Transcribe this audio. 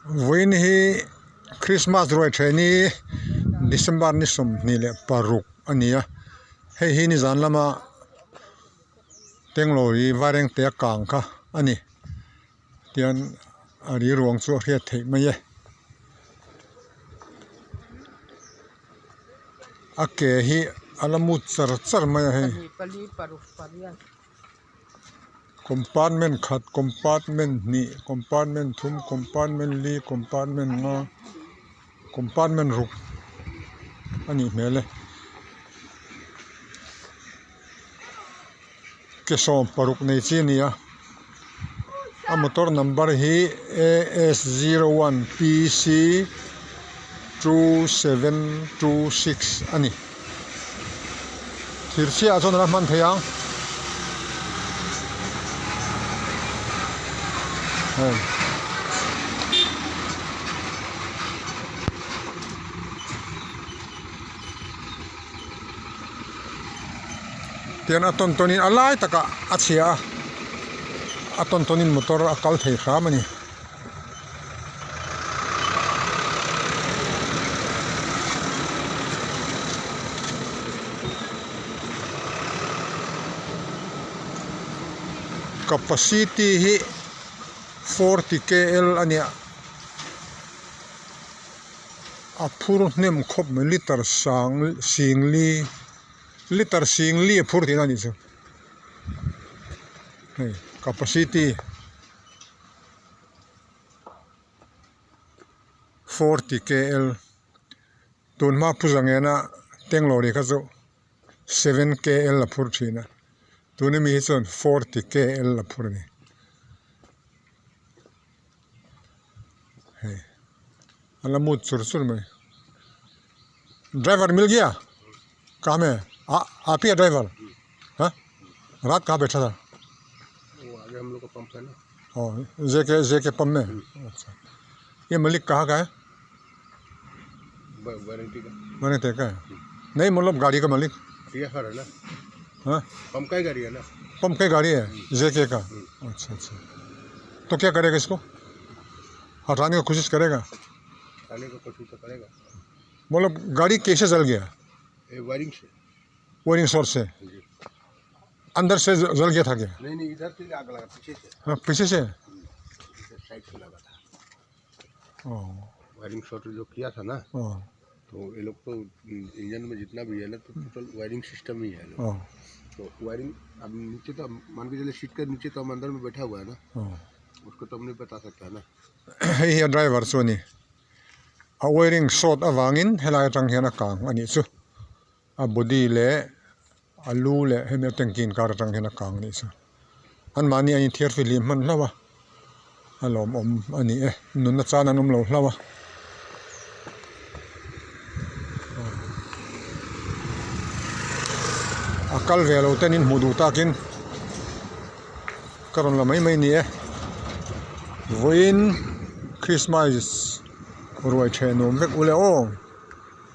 Win hi Christmas roi theni December ni som ni le paruk ania hei hi ni zan lama tengloi wareng te kang kha ani tian ari ruang chu hriat thei mai e ake hi alamut char mai he compartment khat compartment ni compartment thum compartment li compartment nga compartment ruk ani mele ke som paruk nei chi nia a motor number hi AS01 PC 2726 ani thirsia chon ra man theyang tian aton tonin alai taka achia aton tonin motor akal thei khamani capacity hi 40 kl ania apur nem khop me liter sang singli liter singli phur tin ani chu hey capacity 40 kl tunma puzangena tenglori kha chu 7 kl la phur thina tuni mi chon 40 kl la phur ni hey alamut chur mai driver मिल गया कहाँ में आप ही है driver हाँ रात कहाँ बैठा था वो आगे हम लोग का पंप है ना जेके पंप में अच्छा ये मलिक कहाँ का है वारंटी का है नहीं मतलब गाड़ी का मालिक ये है ना हाँ पंप का ही गाड़ी है ना पंप की गाड़ी है जेके का अच्छा अच्छा तो क्या करेगा इसको हटाने की कोशिश करेगा हटाने की कोशिश तो करेगा मतलब गाड़ी कैसे जल गया वायरिंग शॉर्ट से अंदर से जल गया था क्या नहीं इधर से आग लगा पीछे से हाँ पीछे से साइड से लगा था वायरिंग शॉर्ट जो किया था ना तो ये लोग तो इंजन में जितना भी है ना तो टोटल वायरिंग सिस्टम ही है तो वायरिंग अब नीचे तो मान के चले सीट के नीचे तो हम अंदर में बैठा हुआ है ना उसको तो हम नहीं बता सकता है ना हे driver Soni a wiring short awangin helai tang hian a kang ani chu a body le a lu le hemi tangkin kar tang hian a kang ni chu an mani ani thiar filim man hlawa alom om ani e nun na chan anum lo hlawa akal velo tenin mudu takin karon la mai ni e voin Christmas Rồi trẻ nôm vek ule o